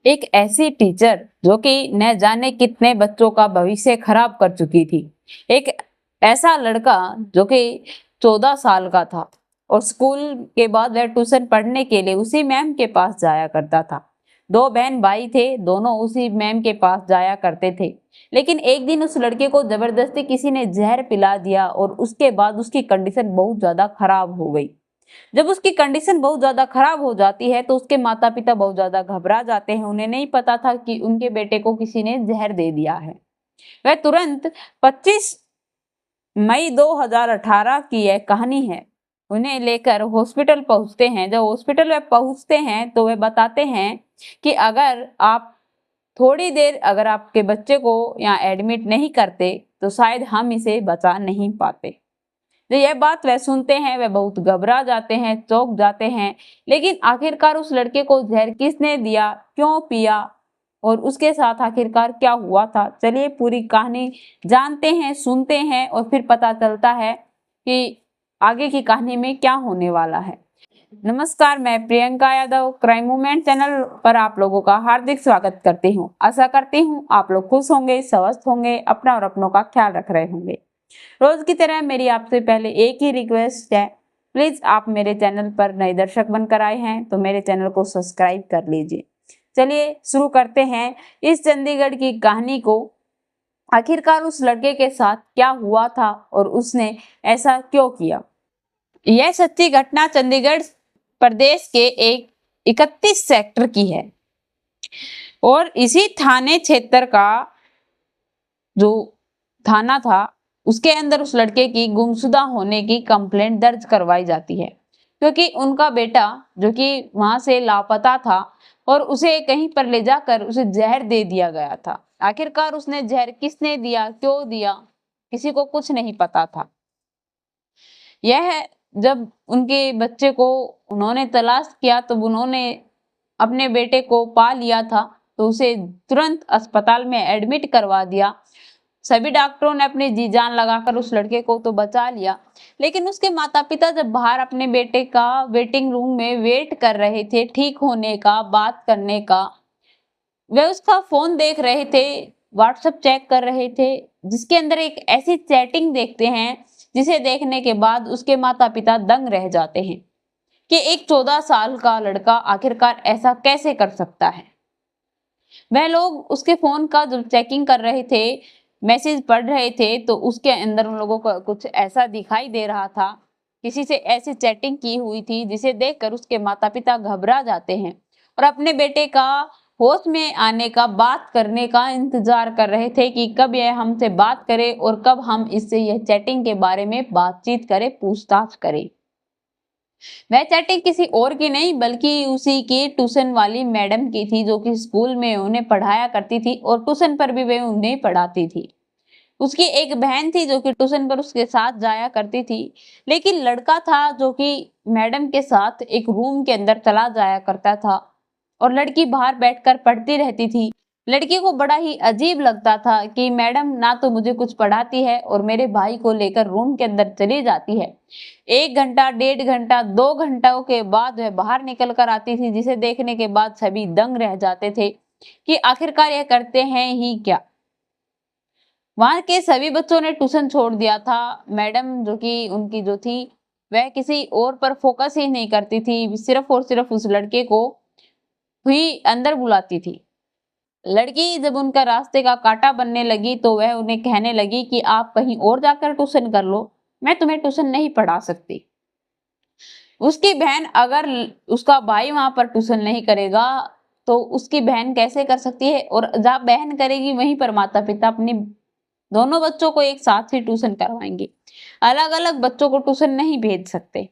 एक ऐसी टीचर जो कि न जाने कितने बच्चों का भविष्य खराब कर चुकी थी। एक ऐसा लड़का जो कि 14 साल का था और स्कूल के बाद वह ट्यूशन पढ़ने के लिए उसी मैम के पास जाया करता था। दो बहन भाई थे, दोनों उसी मैम के पास जाया करते थे। लेकिन एक दिन उस लड़के को जबरदस्ती किसी ने जहर पिला दिया और उसके बाद उसकी कंडीशन बहुत ज्यादा खराब हो गई। जब उसकी कंडीशन बहुत ज्यादा खराब हो जाती है तो उसके माता पिता बहुत ज्यादा घबरा जाते हैं। उन्हें नहीं पता था कि उनके बेटे को किसी ने जहर दे दिया है। वह तुरंत 25 मई 2018 की यह कहानी है। उन्हें लेकर हॉस्पिटल पहुंचते हैं। जब हॉस्पिटल में पहुंचते हैं तो वे बताते हैं कि अगर आप थोड़ी देर अगर आपके बच्चे को यहाँ एडमिट नहीं करते तो शायद हम इसे बचा नहीं पाते। तो यह बात वह सुनते हैं, वह बहुत घबरा जाते हैं, चौंक जाते हैं। लेकिन आखिरकार उस लड़के को जहर किसने दिया, क्यों पिया और उसके साथ आखिरकार क्या हुआ था, चलिए पूरी कहानी जानते हैं, सुनते हैं और फिर पता चलता है कि आगे की कहानी में क्या होने वाला है। नमस्कार, मैं Priyanka Yadav crime movement channel पर आप लोगों का हार्दिक स्वागत करती हूँ। आशा करती हूँ आप लोग खुश होंगे, स्वस्थ होंगे, अपना और अपनों का ख्याल रख रहे होंगे। रोज की तरह मेरी आपसे पहले एक ही रिक्वेस्ट है, प्लीज आप मेरे चैनल पर नए दर्शक बनकर आए हैं तो मेरे चैनल को सब्सक्राइब कर लीजिए। चलिए शुरू करते हैं इस चंडीगढ़ की कहानी को। आखिरकार उस लड़के के साथ क्या हुआ था और उसने ऐसा क्यों किया। यह सच्ची घटना चंडीगढ़ प्रदेश के एक 31 सेक्टर की है और इसी थाने क्षेत्र का जो थाना था उसके अंदर उस लड़के की गुमशुदा होने की कंप्लेंट दर्ज करवाई जाती है, क्योंकि उनका बेटा जो कि वहां से लापता था और उसे कहीं पर ले जाकर उसे जहर दे दिया गया था। आखिरकार उसने जहर किसने दिया, क्यों दिया, किसी को कुछ नहीं पता था। यह जब उनके बच्चे को उन्होंने तलाश किया तो उन्होंने अपने बेटे को पा लिया था तो उसे तुरंत अस्पताल में एडमिट करवा दिया। सभी डॉक्टरों ने अपनी जी जान लगाकर उस लड़के को तो बचा लिया, लेकिन उसके माता पिता जब बाहर अपने बेटे का वेटिंग रूम में वेट कर रहे थे ठीक होने का, बात करने का, वे उसका फोन देख रहे थे, व्हाट्सएप चेक कर रहे थे, जिसके अंदर एक ऐसी चैटिंग देखते हैं जिसे देखने के बाद उसके माता पिता दंग रह जाते हैं कि एक 14 साल का लड़का आखिरकार ऐसा कैसे कर सकता है। वह लोग उसके फोन का जब चेकिंग कर रहे थे, मैसेज पढ़ रहे थे तो उसके अंदर उन लोगों को कुछ ऐसा दिखाई दे रहा था, किसी से ऐसी चैटिंग की हुई थी जिसे देखकर उसके माता पिता घबरा जाते हैं और अपने बेटे का होश में आने का, बात करने का इंतजार कर रहे थे कि कब यह हमसे बात करे और कब हम इससे यह चैटिंग के बारे में बातचीत करें, पूछताछ करें। वह चैटिंग किसी और की नहीं बल्कि उसी की ट्यूशन वाली मैडम की थी, जो कि स्कूल में उन्हें पढ़ाया करती थी और ट्यूशन पर भी वे उन्हें पढ़ाती थी। उसकी एक बहन थी जो कि ट्यूशन पर उसके साथ जाया करती थी, लेकिन लड़का था जो कि मैडम के साथ एक रूम के अंदर चला जाया करता था और लड़की बाहर बैठकर पढ़ती रहती थी। लड़की को बड़ा ही अजीब लगता था कि मैडम ना तो मुझे कुछ पढ़ाती है और मेरे भाई को लेकर रूम के अंदर चली जाती है। 1 घंटा, 1.5 घंटा, 2 घंटों के बाद वह बाहर निकल कर आती थी, जिसे देखने के बाद सभी दंग रह जाते थे कि आखिरकार यह करते हैं ही क्या। वहां के सभी बच्चों ने ट्यूशन छोड़ दिया था। मैडम जो कि उनकी जो थी वह किसी और पर फोकस ही नहीं करती थी, सिर्फ और सिर्फ उस लड़के को ही अंदर बुलाती थी। लड़की जब उनका रास्ते का कांटा बनने लगी तो वह उन्हें कहने लगी कि आप कहीं और जाकर ट्यूशन कर लो, मैं तुम्हें ट्यूशन नहीं पढ़ा सकती। उसकी बहन अगर उसका भाई वहां पर ट्यूशन नहीं करेगा तो उसकी बहन कैसे कर सकती है, और जहां बहन करेगी वहीं पर माता पिता अपनी दोनों बच्चों को एक साथ ही ट्यूशन करवाएंगे। अलग अलग बच्चों को ट्यूशन नहीं भेज सकते।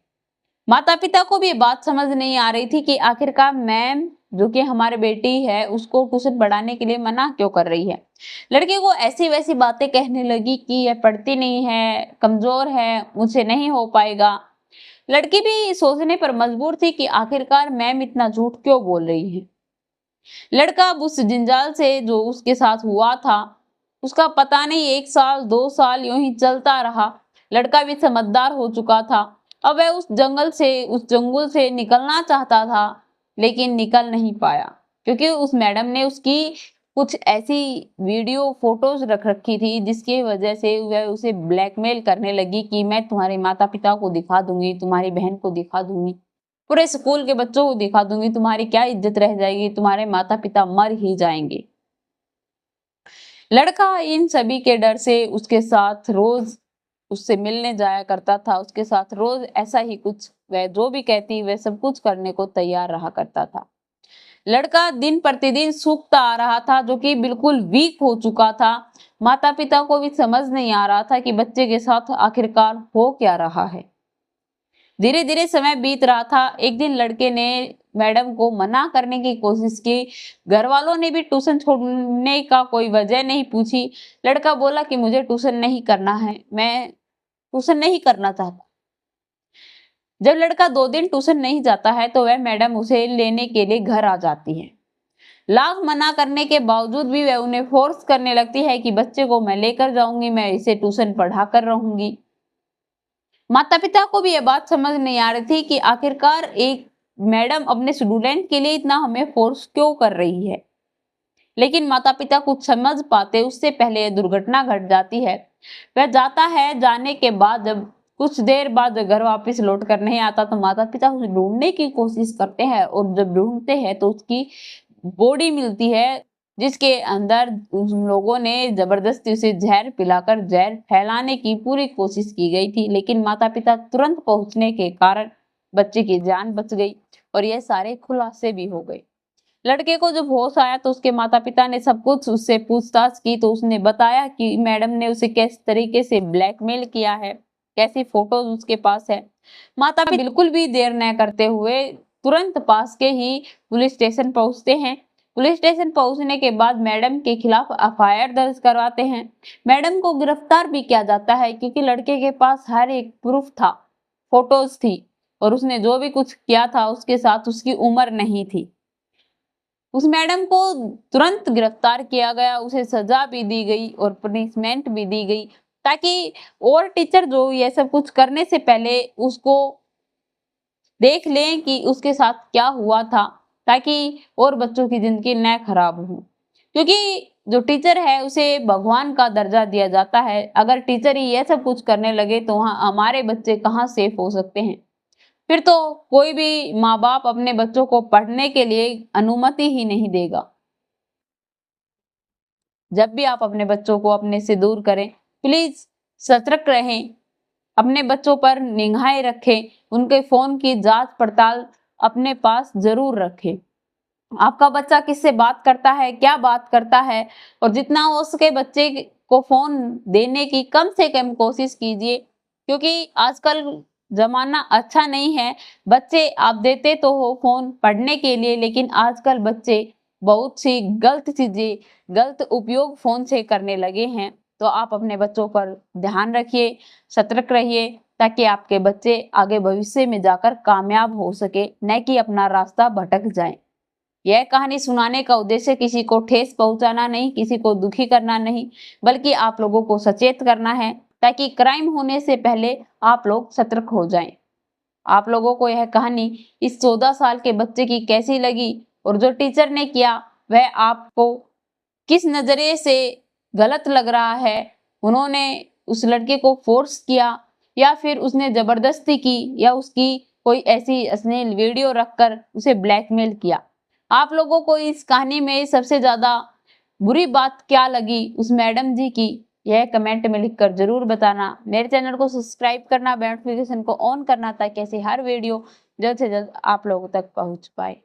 माता पिता को भी ये बात समझ नहीं आ रही थी कि आखिरकार मैम जो कि हमारी बेटी है उसको ट्यूशन पढ़ाने के लिए मना क्यों कर रही है। लड़के को ऐसी वैसी बातें कहने लगी कि यह पढ़ती नहीं है, कमजोर है, मुझसे नहीं हो पाएगा। लड़की भी सोचने पर मजबूर थी कि आखिरकार मैम इतना झूठ क्यों बोल रही है। लड़का अब उस जंजाल से जो उसके साथ हुआ था उसका पता नहीं 1 साल 2 साल यूं ही चलता रहा। लड़का भी समझदार हो चुका था। अब वह उस जंगल से, उस जंगल से निकलना चाहता था लेकिन निकल नहीं पाया, क्योंकि उस मैडम ने उसकी कुछ ऐसी वीडियो फोटोज रख रखी थी जिसकी वजह से वह उसे ब्लैकमेल करने लगी कि मैं तुम्हारे माता पिता को दिखा दूंगी, तुम्हारी बहन को दिखा दूंगी, पूरे स्कूल के बच्चों को दिखा दूंगी, तुम्हारी क्या इज्जत रह जाएगी, तुम्हारे माता पिता मर ही जाएंगे। लड़का इन सभी के डर से उसके साथ रोज उससे मिलने जाया करता था, उसके साथ रोज ऐसा ही कुछ, वह जो भी कहती वह सब कुछ करने को तैयार रहा करता था। लड़का दिन प्रतिदिन सूखता आ रहा था, जो कि बिल्कुल वीक हो चुका था। माता पिता को भी समझ नहीं आ रहा था कि बच्चे के साथ आखिरकार हो क्या रहा है। धीरे धीरे समय बीत रहा था। एक दिन लड़के ने मैडम को मना करने की कोशिश की। घर वालों ने भी ट्यूशन छोड़ने का कोई वजह नहीं पूछी। लड़का बोला कि मुझे ट्यूशन नहीं करना है, मैं ट्यूशन नहीं करना चाहता। जब लड़का 2 दिन ट्यूशन नहीं जाता है तो वह मैडम उसे लेने के लिए घर आ जाती है। लाख मना करने के बावजूद भी वह उन्हें फोर्स करने लगती है कि बच्चे को मैं लेकर जाऊंगी, मैं इसे ट्यूशन पढ़ा कर रहूंगी। माता पिता को भी यह बात समझ नहीं आ रही थी कि आखिरकार एक मैडम अपने स्टूडेंट के लिए इतना हमें फोर्स क्यों कर रही है। लेकिन माता पिता कुछ समझ पाते उससे पहले यह दुर्घटना घट जाती है। वह जाता है, जाने के बाद जब कुछ देर बाद घर वापस लौट कर नहीं आता तो माता पिता उसे ढूंढने की कोशिश करते हैं, और जब ढूंढते हैं तो उसकी बॉडी मिलती है जिसके अंदर उन लोगों ने जबरदस्ती उसे जहर पिलाकर जहर फैलाने की पूरी कोशिश की गई थी। लेकिन माता पिता तुरंत पहुंचने के कारण बच्चे की जान बच गई और यह सारे खुलासे भी हो गए। लड़के को जब होश आया तो उसके माता पिता ने सब कुछ उससे पूछताछ की तो उसने बताया कि मैडम ने उसे किस तरीके से ब्लैकमेल किया है, कैसी फोटोज उसके पास है। माता पिता बिल्कुल भी देर न करते हुए तुरंत पास के ही पुलिस स्टेशन पहुंचते हैं। पुलिस स्टेशन पहुंचने के बाद मैडम के खिलाफ एफआईआर दर्ज करवाते हैं। मैडम को गिरफ्तार भी किया जाता है क्योंकि लड़के के पास हर एक प्रूफ था, फोटोज थी, और उसने जो भी कुछ किया था उसके साथ उसकी उम्र नहीं थी। उस मैडम को तुरंत गिरफ्तार किया गया, उसे सजा भी दी गई और पनिशमेंट भी दी गई, ताकि और टीचर जो ये सब कुछ करने से पहले उसको देख लें कि उसके साथ क्या हुआ था, ताकि और बच्चों की जिंदगी न खराब हो। क्योंकि जो टीचर है उसे भगवान का दर्जा दिया जाता है। अगर टीचर ही ये सब कुछ करने लगे तो वहाँ हमारे बच्चे कहाँ सेफ हो सकते हैं। फिर तो कोई भी माँ बाप अपने बच्चों को पढ़ने के लिए अनुमति ही नहीं देगा। जब भी आप अपने बच्चों को अपने से दूर करें, प्लीज सतर्क रहें, अपने बच्चों पर निगाहें रखें, उनके फोन की जांच पड़ताल अपने पास जरूर रखें। आपका बच्चा किससे बात करता है, क्या बात करता है, और जितना हो सके बच्चे को फोन देने की कम से कम कोशिश कीजिए, क्योंकि आजकल जमाना अच्छा नहीं है। बच्चे आप देते तो हो फोन पढ़ने के लिए, लेकिन आजकल बच्चे बहुत सी गलत चीजें, गलत उपयोग फोन से करने लगे हैं। तो आप अपने बच्चों पर ध्यान रखिए, सतर्क रहिए, ताकि आपके बच्चे आगे भविष्य में जाकर कामयाब हो सके, न कि अपना रास्ता भटक जाए। यह कहानी सुनाने का उद्देश्य किसी को ठेस पहुंचाना नहीं, किसी को दुखी करना नहीं, बल्कि आप लोगों को सचेत करना है, ताकि क्राइम होने से पहले आप लोग सतर्क हो जाएं। आप लोगों को यह कहानी इस 14 साल के बच्चे की कैसी लगी, और जो टीचर ने किया वह आपको किस नजरिए से गलत लग रहा है। उन्होंने उस लड़के को फोर्स किया, या फिर उसने जबरदस्ती की, या उसकी कोई ऐसी अश्लील वीडियो रखकर उसे ब्लैकमेल किया। आप लोगों को इस कहानी में सबसे ज्यादा बुरी बात क्या लगी उस मैडम जी की, यह कमेंट में लिखकर जरूर बताना। मेरे चैनल को सब्सक्राइब करना, बेल नोटिफिकेशन को ऑन करना, ताकि ऐसी हर वीडियो जल्द से जल्द आप लोगों तक पहुंच पाए।